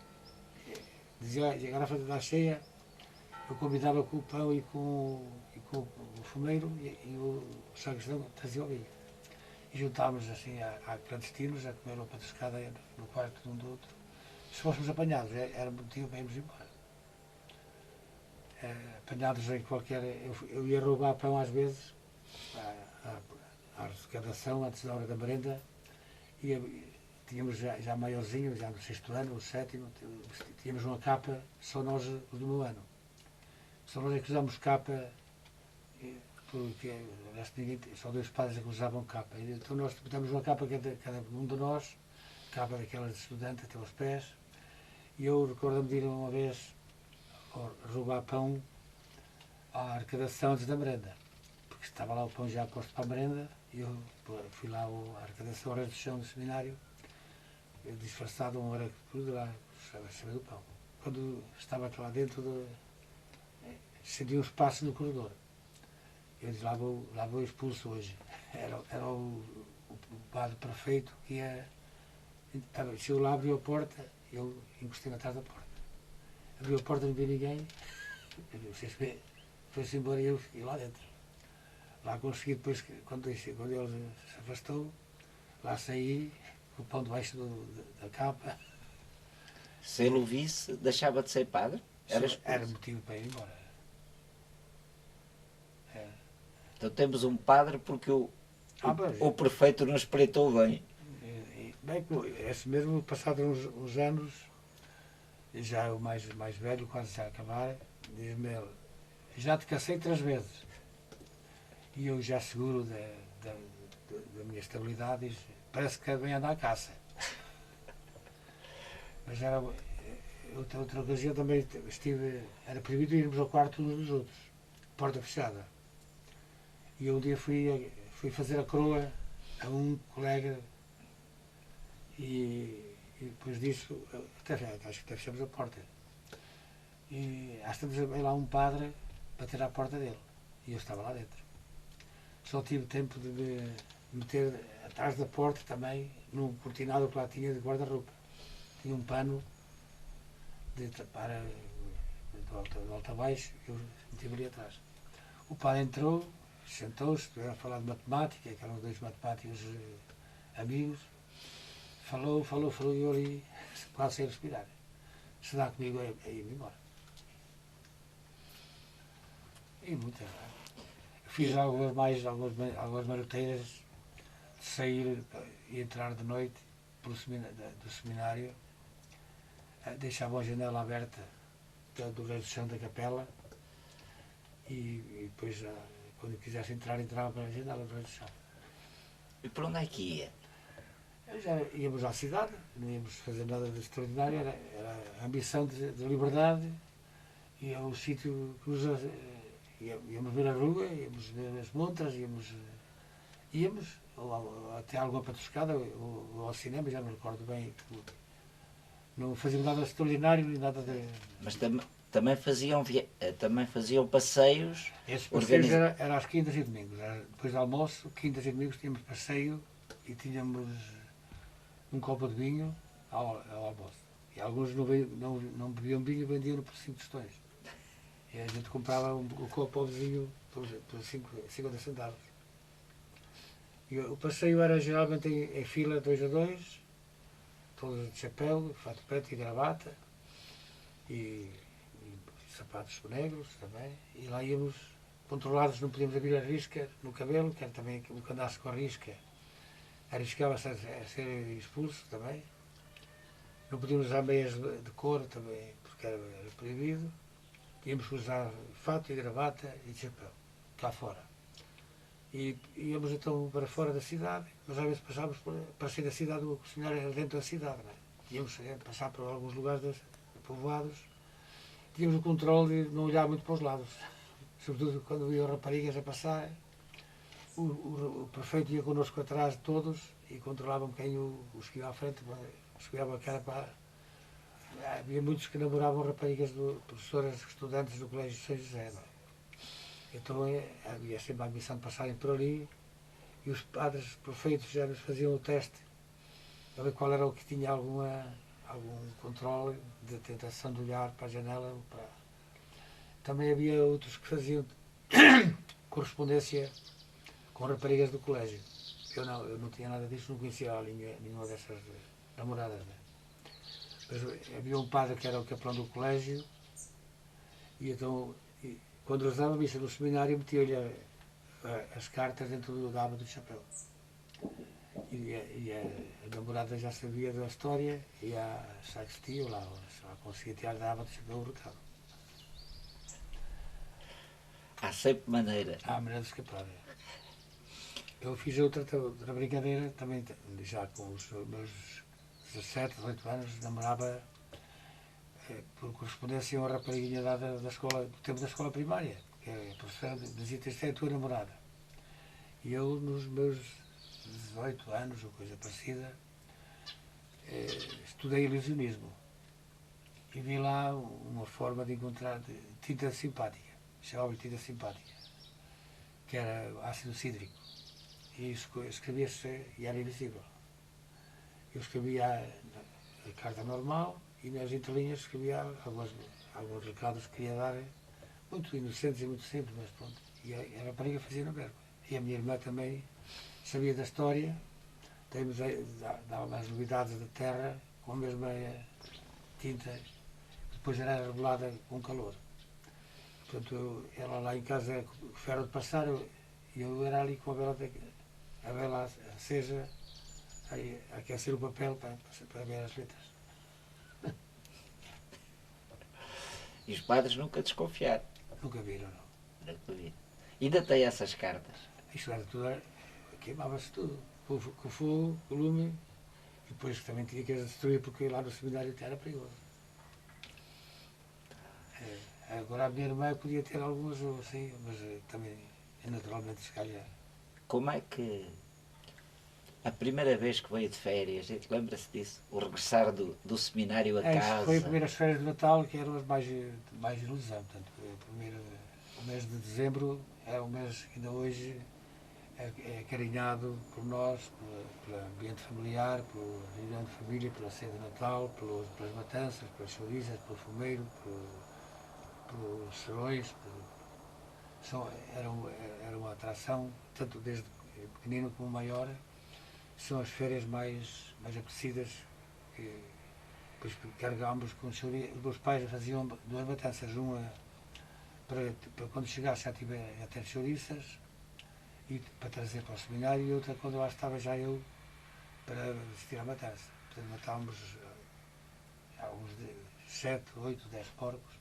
dizia a garrafa está cheia, eu convidava com o pão e com o fumeiro e o sacristão trazia o vinho. E juntávamos assim a clandestinos a comer uma patuscada no quarto de um do outro. Se fôssemos apanhados, era motivo para irmos embora. Apanhados em qualquer. Eu ia roubar pão às vezes, à arrecadação, antes da hora da merenda, e tínhamos já maiorzinho, já no 6º ano, o 7º, tínhamos uma capa, só nós, o do meu ano. Só nós é que usámos capa, porque só 2 padres é que usavam capa. Então nós botamos uma capa, cada um de nós, capa daquelas de estudante até aos pés, e eu recordo-me de ir uma vez roubar pão à arrecadação antes da merenda, porque estava lá o pão já posto para a merenda, e eu fui lá à arrecadação, horas do chão do seminário, eu disfarçado uma hora tudo lá, saber do pão. Quando estava lá dentro, senti uns passos no corredor. Eu disse, lá vou expulso hoje. Era o padre prefeito que ia. Se eu lá abriu a porta, eu encostei-me atrás da porta. Abriu a porta, não vi ninguém. Foi-se embora e eu fiquei lá dentro. Lá consegui depois, quando ele se afastou, lá saí, com o pão debaixo da capa. Se ele o visse, deixava de ser padre? Era motivo para ir embora. Então temos um padre porque o prefeito não espreitou bem. Bem, esse mesmo, passados uns anos, já o mais velho, quase já a acabar, diz-me ele, já te cacei 3 vezes. E eu já seguro da minha estabilidade, diz, parece que vem andar à caça. Mas era outra ocasião também era proibido irmos ao quarto uns dos outros, porta fechada. E eu um dia fui fazer a coroa a um colega e depois disso, acho que até fechamos a porta. E às tantas veio lá um padre bater à porta dele e eu estava lá dentro. só tive tempo de me meter atrás da porta também, num cortinado que lá tinha de guarda-roupa. Tinha um pano de tapar de alto a baixo, eu meti ali atrás. O padre entrou, sentou-se, estiveram a falar de matemática, que eram dois matemáticos amigos. Falou, e eu ali quase sem respirar. Se dá comigo, é ir-me embora. E muitas. Fiz algumas maroteiras de sair e entrar de noite do seminário, deixava a janela aberta do resto do chão da capela e depois, quando eu quisesse entrar, entrava pela janela do resto do chão. E para onde é que ia? Já íamos à cidade, não íamos fazer nada de extraordinário, era a ambição de liberdade e é o sítio que nos. Íamos ver a rua, íamos ver as montras, íamos ou até alguma patuscada, ou ao cinema, já não me recordo bem. Não fazíamos nada extraordinário, nem nada de. Mas também faziam passeios. Esses passeios eram às quintas e domingos. Depois do almoço, quintas e domingos tínhamos passeio e tínhamos um copo de vinho ao almoço. E alguns não bebiam vinho, vendiam por 5 tostões. E a gente comprava o copo ao vizinho por 50 centavos. E o passeio era geralmente em fila 2 a 2, todos de chapéu, fato preto e gravata, e sapatos negros também. E lá íamos controlados, não podíamos abrir a risca no cabelo, que era também o que andasse com a risca, arriscava-se a ser expulso também. Não podíamos usar meias de couro também, porque era proibido. Íamos usar fato e gravata e chapéu, cá fora. E íamos então para fora da cidade, mas às vezes passávamos para sair da cidade, o seminário era dentro da cidade, não é? Íamos passar por alguns lugares povoados, tínhamos o controle de não olhar muito para os lados, sobretudo quando iam raparigas a passar, o prefeito ia connosco atrás de todos e controlavam quem o seguia à frente, esfregava a cara para. Havia muitos que namoravam raparigas de professoras, estudantes do Colégio de São José, não é? Então havia sempre a missão de passarem por ali e os padres prefeitos já nos faziam o teste para ver qual era o que tinha algum controle de tentação de olhar para a janela. Também havia outros que faziam correspondência com raparigas do colégio. Eu não tinha nada disso, não conhecia nenhuma dessas namoradas, não é? Mas havia um padre que era o capelão do colégio e então, quando eles davam missa no seminário, metia-lhe as cartas dentro da aba do chapéu. E a namorada já sabia da história e a sacristia, ou lá conseguia tirar da aba do chapéu o recado. Há sempre maneira. Há maneira de escapar. Eu fiz outra brincadeira, também já com os meus 17, 18 anos, namorava por correspondência a uma rapariguinha dada da escola, do tempo da escola primária, que a professora dizia: "Esta é a tua namorada". E eu, nos meus 18 anos, ou coisa parecida, estudei ilusionismo e vi lá uma forma de encontrar tinta simpática, chamava-lhe tinta simpática, que era ácido cítrico, e escrevia-se e era invisível. Eu escrevia a carta normal e nas entrelinhas escrevia alguns recados que queria dar, muito inocentes e muito simples, mas pronto. E a rapariga fazia no verbo. E a minha irmã também sabia da história, dava as novidades da terra com a mesma tinta, que depois era revelada com calor. Portanto, ela lá em casa, ferro de passar, e eu era ali com a vela acesa, a aquecer o papel para ver as letras. E os padres nunca desconfiaram. Nunca viram, não. Nunca viram. Ainda tem essas cartas. Isto era tudo, queimava-se tudo. Com fogo, com lume, e depois também tinha que as destruir porque lá no seminário até era perigoso. Agora a minha irmã podia ter algumas assim, mas também naturalmente se calhar. Como é que a primeira vez que veio de férias, lembra-se disso? O regressar do seminário a casa? Foi as primeiras férias de Natal que eram as mais ilusão. Portanto, o mês de dezembro é um mês que ainda hoje é acarinhado por nós, pelo ambiente familiar, pelo reunião de família, pela ceia de Natal, pelas matanças, pelas chouriças, pelo fumeiro, pelos serões. Era uma atração, tanto desde pequenino como maior. São as férias mais apetecidas. Depois carregámos com chouriças. Os meus pais faziam duas matanças, uma para quando chegasse já ter chouriças, e para trazer para o seminário, e outra quando lá estava já eu para assistir à matança. Portanto, matávamos uns 7, 8, 10 porcos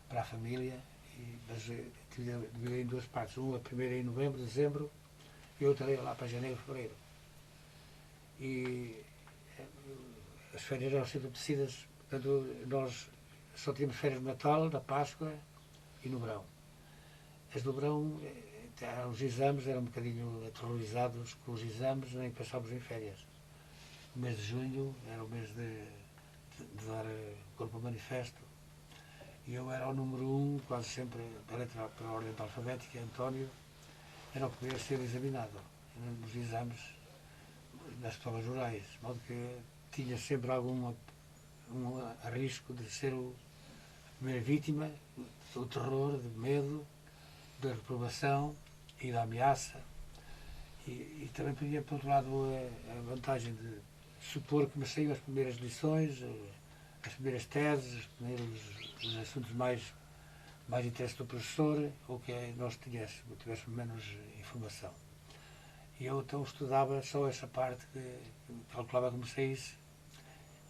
para a família, mas dividido em duas partes. Uma primeira em novembro, dezembro, e outra lá para janeiro, fevereiro. E as férias eram sempre apetecidas. Portanto, nós só tínhamos férias no Natal, na Páscoa e no verão. As do verão, os exames eram um bocadinho aterrorizados com os exames, nem passávamos em férias. O mês de junho era o mês de dar corpo ao manifesto, e eu era o número 1, quase sempre, para a ordem alfabética, António, era o que ia ser examinado nos exames das provas orais, de modo que tinha sempre um risco de ser a primeira vítima do terror, do medo, da reprovação e da ameaça. E também podia, por outro lado, a vantagem de supor que me saíam as primeiras lições, as primeiras teses, os assuntos mais interesse do professor, ou que nós tivéssemos menos informação. E eu então estudava só essa parte, que calculava que me saísse,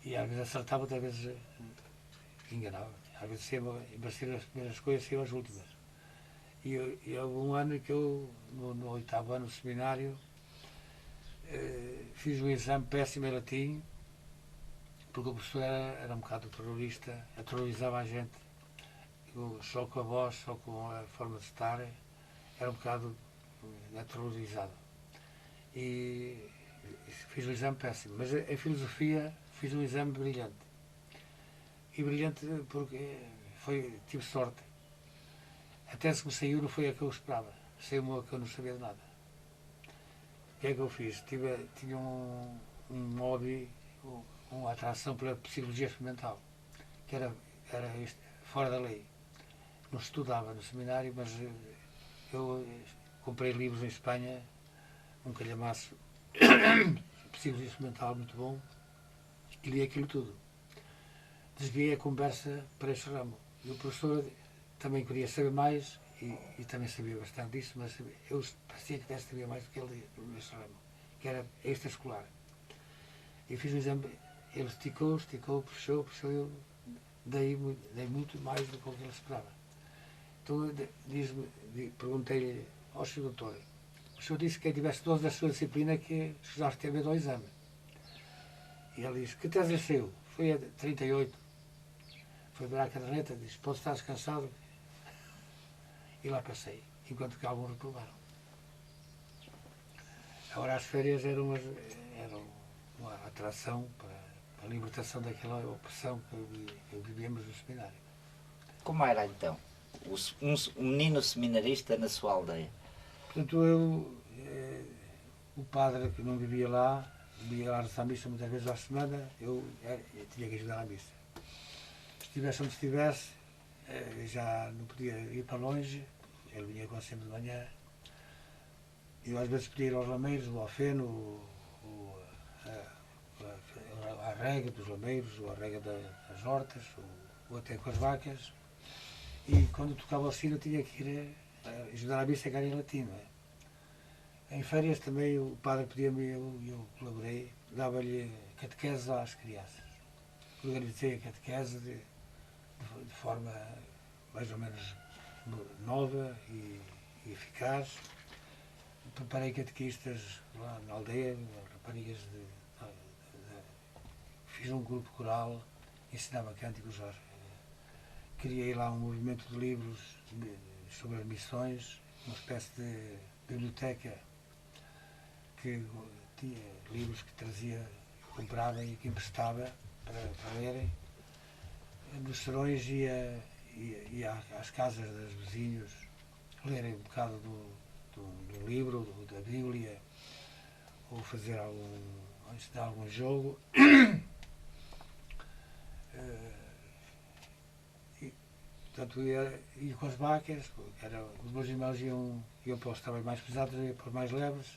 e às vezes acertava, outras vezes enganava. Às vezes, em vez de ser as primeiras coisas, saíam as últimas. E houve um ano que eu, no 8º ano do seminário, fiz um exame péssimo em latim, porque o professor era um bocado terrorista, aterrorizava a gente, só com a voz, só com a forma de estar, era um bocado aterrorizado. E fiz um exame péssimo, mas em filosofia fiz um exame brilhante. E brilhante porque tive sorte. A tese que me saiu não foi a que eu esperava, saiu-me a que eu não sabia de nada. O que é que eu fiz? Tinha um hobby, uma atração pela psicologia experimental, que era fora da lei. Não estudava no seminário, mas eu comprei livros em Espanha, um calhamaço de psicologia experimental muito bom, e li aquilo tudo. Desviei a conversa para este ramo. E o professor também queria saber mais, e também sabia bastante disso, mas eu parecia que desse saber mais do que ele neste ramo, que era extraescolar. E fiz um exame, ele esticou, puxou, eu dei muito mais do que ele esperava. Então perguntei-lhe, Sr. Doutor, o senhor disse que quem tivesse 12 da sua disciplina que escusaste ter medo ao exame. E ele disse, que tese é seu? Foi a 38. Foi para a caderneta, disse, pode estar descansado. E lá passei, enquanto que alguns reprovaram. Agora as férias eram uma atração para a libertação daquela opressão que vivíamos no seminário. Como era então um menino seminarista na sua aldeia? Portanto, o padre que não vivia lá, ia lá rezar a missa muitas vezes à semana, eu tinha que ajudar à missa. Se estivesse onde estivesse, já não podia ir para longe, ele vinha quase sempre de manhã. Eu às vezes podia ir aos lameiros, ou ao feno, à rega dos lameiros, ou à rega das hortas, ou até com as vacas. E quando tocava o sino tinha que ir ajudar a missa a ganhar em latim. Não é? Em férias também o padre pedia-me, eu colaborei, dava-lhe catequese às crianças. Organizei a catequese de forma mais ou menos nova e eficaz. Preparei catequistas lá na aldeia, raparigas fiz um grupo coral, ensinava cânticos, criei lá um movimento de livros sobre as missões, uma espécie de biblioteca que tinha livros que trazia, comprava e que emprestava para lerem. Nos serões ia às casas dos vizinhos lerem um bocado do de um livro, da Bíblia, ou fazer ensinar algum jogo. Portanto, ia com as vacas, os meus irmãos iam para os trabalhos mais pesados, eu ia para os mais leves,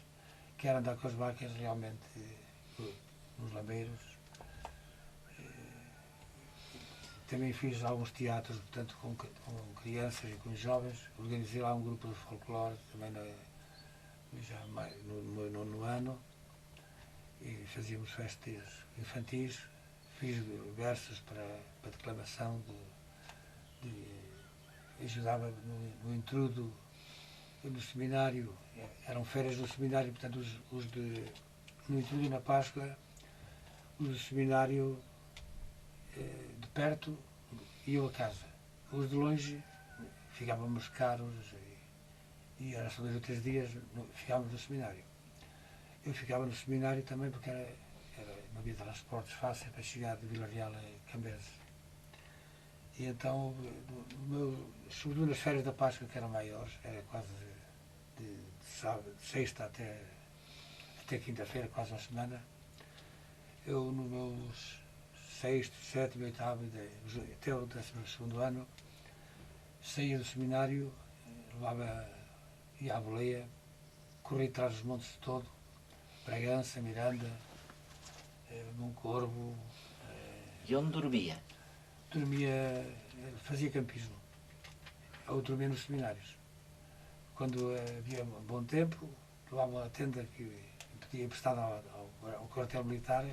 que era andar com as vacas realmente nos lameiros. Também fiz alguns teatros, portanto, com crianças e com jovens. Organizei lá um grupo de folclore, também já no nono ano, e fazíamos festas infantis. Fiz versos para declamação, ajudava no intrudo, no seminário. Eram férias do seminário, portanto, no intrudo e na Páscoa, os do seminário de perto iam a casa. Os de longe ficávamos caros e era só 2 ou 3 dias, ficávamos no seminário. Eu ficava no seminário também porque não havia transportes fáceis para chegar de Vila Real a Cambeses. E então, sobretudo nas férias da Páscoa, que eram maiores, era quase de sexta até quinta-feira, quase uma semana, eu nos meus 6º, 7º, 8º, até o 12º ano, saía do seminário, ia à boleia, corria atrás dos montes de todo, Bragança, Miranda, Moncorvo. E onde dormia? Fazia campismo, ou dormia nos seminários. Quando havia bom tempo, levava uma tenda que pedia emprestada ao quartel militar,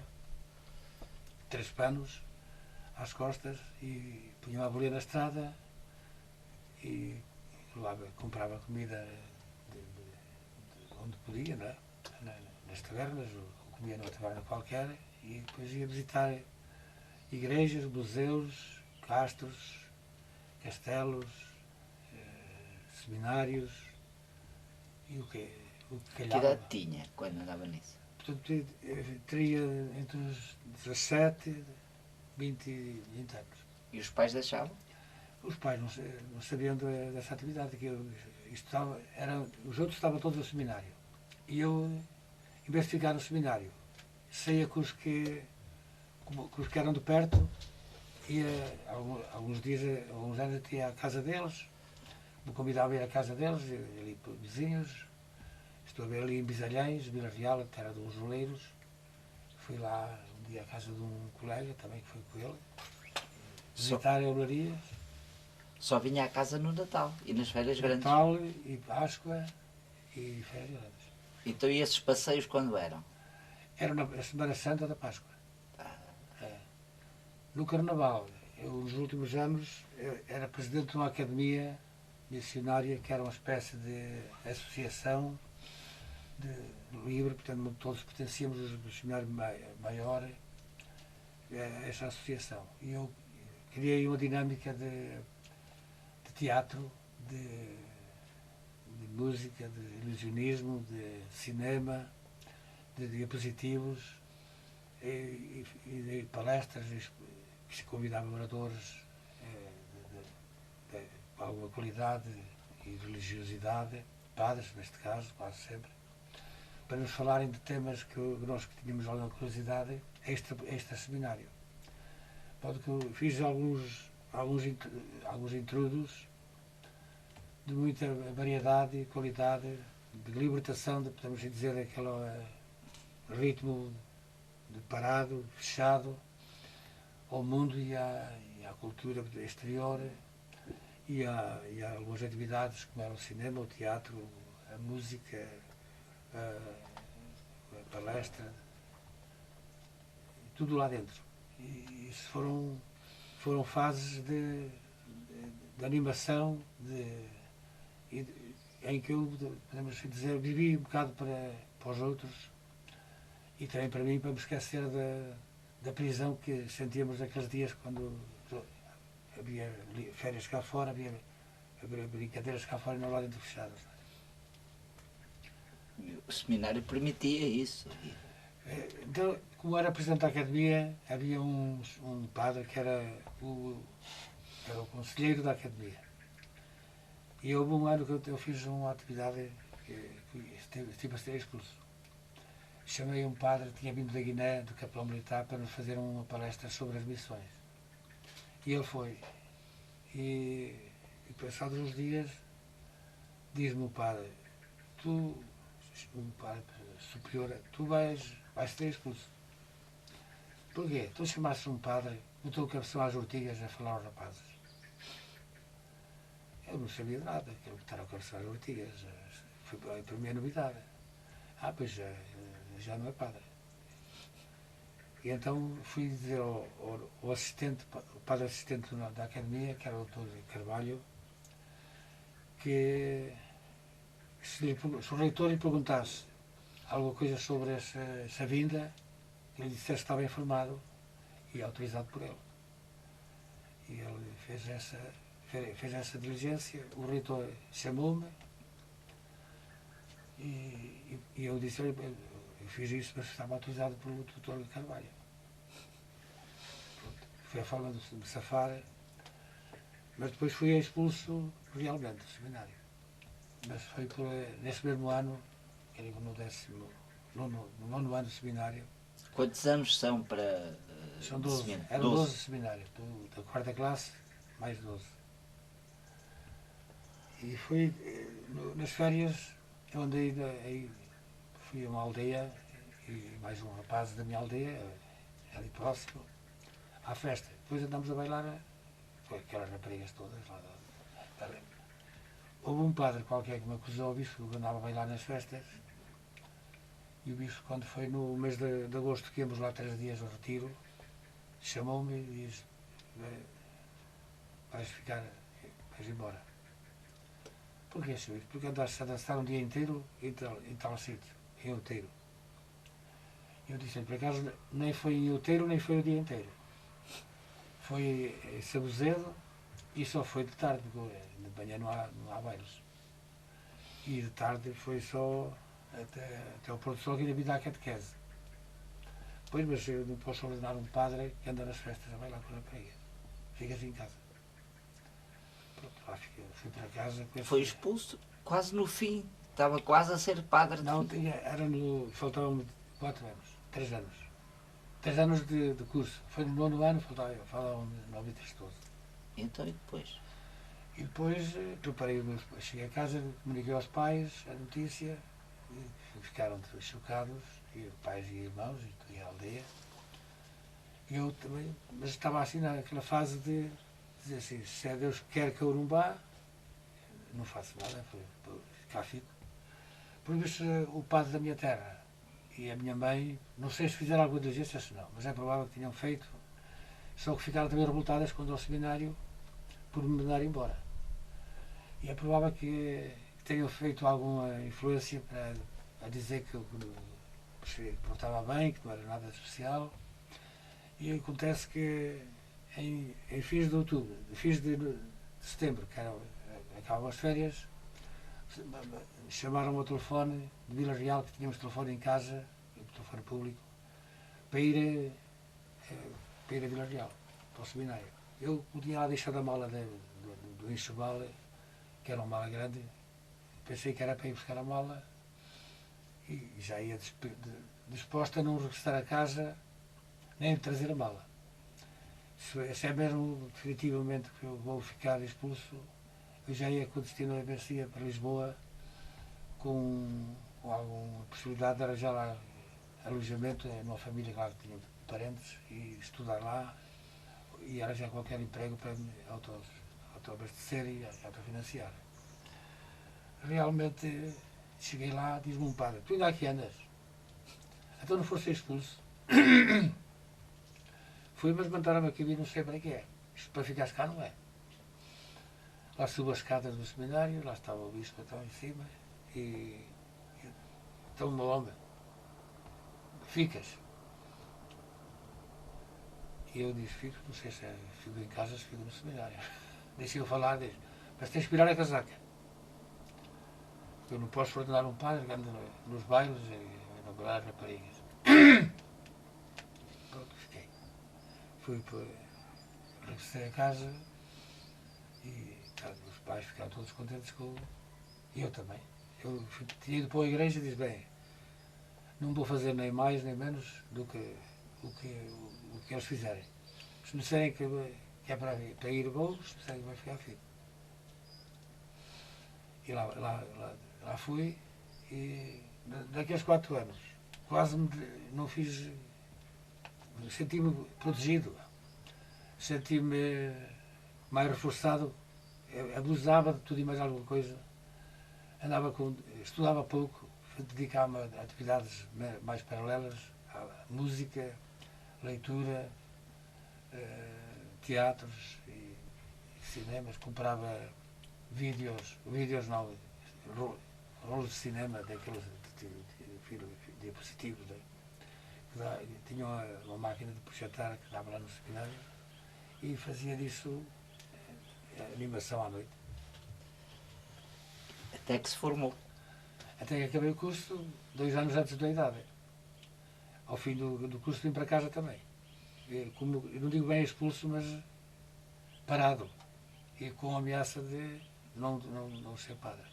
3 panos às costas, e punha uma boleia na estrada e comprava comida de onde podia, não é? Nas tabernas, ou comia numa taberna qualquer, e depois ia visitar igrejas, museus, castros, castelos, seminários e o que calhava. Que idade tinha quando andava nisso? Portanto, teria entre os 17 e 20 anos. E os pais deixavam? Os pais não sabiam dessa atividade, que eu estudava, os outros estavam todos no seminário. E eu, em vez de ficar no seminário, saía com os que eram de perto, ia alguns anos até à casa deles, me convidava a ir à casa deles, ali vizinhos. Estou a ver ali em Bisalhães, Vila Real, a terra dos Roleiros. Fui lá um dia à casa de um colega, também que foi com ele, visitar a Olaria. Só vinha à casa no Natal e nas férias grandes? Natal e Páscoa e férias grandes. Então e esses passeios quando eram? Era na Semana Santa da Páscoa. No Carnaval, eu nos últimos anos era presidente de uma academia missionária que era uma espécie de associação de livre, portanto todos pertencíamos ao missionário maior a essa associação. E eu criei uma dinâmica de teatro, de música, de ilusionismo, de cinema, de diapositivos e de palestras que se convidavam oradores de alguma qualidade e religiosidade, padres neste caso, quase sempre, para nos falarem de temas que nós que tínhamos alguma curiosidade a este seminário. Pode que eu fiz alguns intrudos de muita variedade e qualidade, de libertação, podemos dizer, daquele ritmo de parado, fechado ao mundo e à cultura exterior e a algumas atividades como era o cinema, o teatro, a música, a palestra, tudo lá dentro. E isso foram fases de animação, em que eu, podemos dizer, vivi um bocado para os outros e também para mim, para me esquecer da prisão que sentíamos naqueles dias quando havia férias cá fora, havia brincadeiras cá fora e não lá dentro fechadas. O seminário permitia isso. Então, como era presidente da academia, havia um padre que era o conselheiro da academia. E houve um ano que eu fiz uma atividade porque estive a ser expulso. Chamei um padre que tinha vindo da Guiné, do capelão militar, para nos fazer uma palestra sobre as missões. E ele foi. E passados uns dias, diz-me o padre, o padre superior, tu vais ser expulso. Porquê? Tu chamaste um padre, botou o cabeção às ortigas a falar aos rapazes. Eu não sabia de nada, que ele botar o cabeção às ortigas. Foi para mim a novidade. Pois já não é padre. E então fui dizer ao assistente, o padre assistente da academia, que era o doutor Carvalho, que se o reitor lhe perguntasse alguma coisa sobre essa vinda, ele dissesse que estava informado e autorizado por ele. E ele fez essa diligência, o reitor chamou-me e eu disse, eu fiz isso, mas estava autorizado pelo doutor Carvalho. Pronto. Foi a forma de me safar, mas depois fui expulso realmente do seminário. Mas foi nesse mesmo ano, no nono ano do seminário. Quantos anos são para São 12. Eram 12 seminários, da quarta classe, mais 12. E fui, nas férias, eu andei, fui a uma aldeia, e mais um rapaz da minha aldeia, ali próximo, à festa. Depois andámos a bailar com aquelas raparigas todas lá. Houve um padre qualquer que me acusou, o bispo, que andava a bailar nas festas. E o bispo, quando foi no mês de agosto, que íamos lá 3 dias ao retiro, chamou-me e disse, vais embora. Porquê, senhor? Porque andaste a dançar um dia inteiro em tal sítio, em Outeiro. Eu disse, por acaso, nem foi em Outeiro, nem foi o dia inteiro. Foi em Sabuzedo e só foi de tarde, porque de manhã não há bailes. E de tarde foi só até o pôr do sol que ainda vi dar a catequese. Pois, mas eu não posso ordenar um padre que anda nas festas a bailar com a rapariga. Fica assim em casa. Pronto, lá fui para casa. Foi expulso quase no fim, estava quase a ser padre. Não, faltavam-me 4 anos, 3 anos. 3 anos de curso. Foi no nono ano, faltavam-me 9 e 13. Então e depois? E depois preparei cheguei a casa, comuniquei aos pais a notícia, e ficaram chocados, e pais e irmãos, e a aldeia. E eu também, mas estava assim naquela fase de dizer assim, se é Deus que quer que eu não vá, não faço nada, cá fico. Por isso o padre da minha terra e a minha mãe, não sei se fizeram alguma diligência, se não, mas é provável que tinham feito, só que ficaram também revoltadas quando ao seminário por me mandar embora. E é provável que tenham feito alguma influência para dizer que eu portava bem, que não era nada especial. E acontece que em fins de outubro, fins de setembro, que acabam as férias, chamaram ao telefone de Vila Real, que tínhamos telefone em casa, telefone público, para ir a Vila Real, para o seminário. Eu tinha lá deixado a mala do enxoval, que era uma mala grande, pensei que era para ir buscar a mala e já ia disposta a não regressar a casa nem trazer a mala. Se é mesmo definitivamente que eu vou ficar expulso, eu já ia com o destino a Garcia para Lisboa com alguma possibilidade de arranjar lá alojamento numa família lá que tinha parentes e estudar lá e arranjar qualquer emprego para me autoabastecer e autofinanciar. Realmente cheguei lá, diz-me um padre, tu ainda aqui andas? Então não foste expulso? Fui, mas mandaram-me aqui e não sei para que é. Isto para ficar cá não é. Lá subo as escadas do seminário, lá estava o bispo então em cima e então o meu homem, ficas? E eu disse, fico, não sei se fico em casa, se fico no seminário. Deixei-o falar, disse, mas tens de virar a casaca. Eu não posso ordenar um padre que anda nos bailes e namorar raparigas. Pronto, fiquei. Regressei a casa e os pais ficaram todos contentes e eu também. tinha ido para a igreja e disse, bem, não vou fazer nem mais nem menos do que o que eles fizerem. Se me disserem que é para ir, vou, se me disserem que vai ficar, fico. E lá fui, e daqueles 4 anos, quase não fiz, senti-me protegido, senti-me mais reforçado, abusava de tudo e mais alguma coisa, estudava pouco, dedicava-me a atividades mais paralelas, à música, leitura, teatros e cinemas, comprava vídeos não, rolos de cinema, daqueles diapositivos, tinha uma máquina de projetar que dava lá no seminário e fazia disso animação à noite. Até que se formou. Até que acabei o curso 2 anos antes da idade. Ao fim do curso vim para casa também. Eu não digo bem expulso, mas parado. E com a ameaça de não ser padre.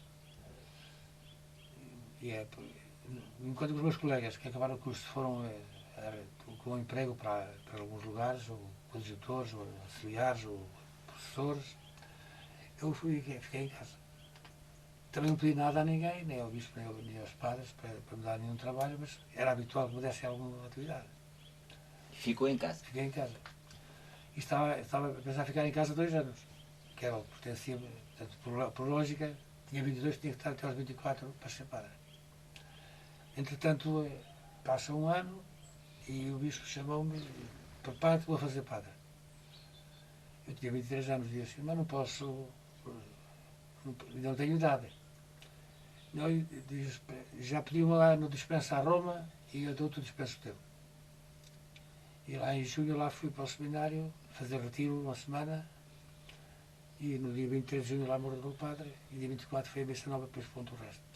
Enquanto os meus colegas que acabaram o curso foram com emprego para alguns lugares, ou consultores, ou auxiliares, ou professores, eu fiquei em casa. Também não pedi nada a ninguém, nem ao bispo, nem aos padres, para me dar nenhum trabalho, mas era habitual que me dessem alguma atividade. Ficou em casa? Fiquei em casa. E estava a pensar em ficar em casa 2 anos, que era o que pertencia, portanto, por lógica, tinha 22, tinha que estar até aos 24 para ser padre. Entretanto, passa 1 ano e o bispo chamou-me para padre, vou fazer padre. Eu tinha 23 anos e disse assim, mas não posso, não tenho idade. Não, já pedi lá no dispensa a Roma e eu dou-te o dispenso teu. E lá em junho lá fui para o seminário fazer retiro 1 semana e no dia 23 de junho lá morreu o padre e dia 24 foi a missa nova, depois ponto o resto.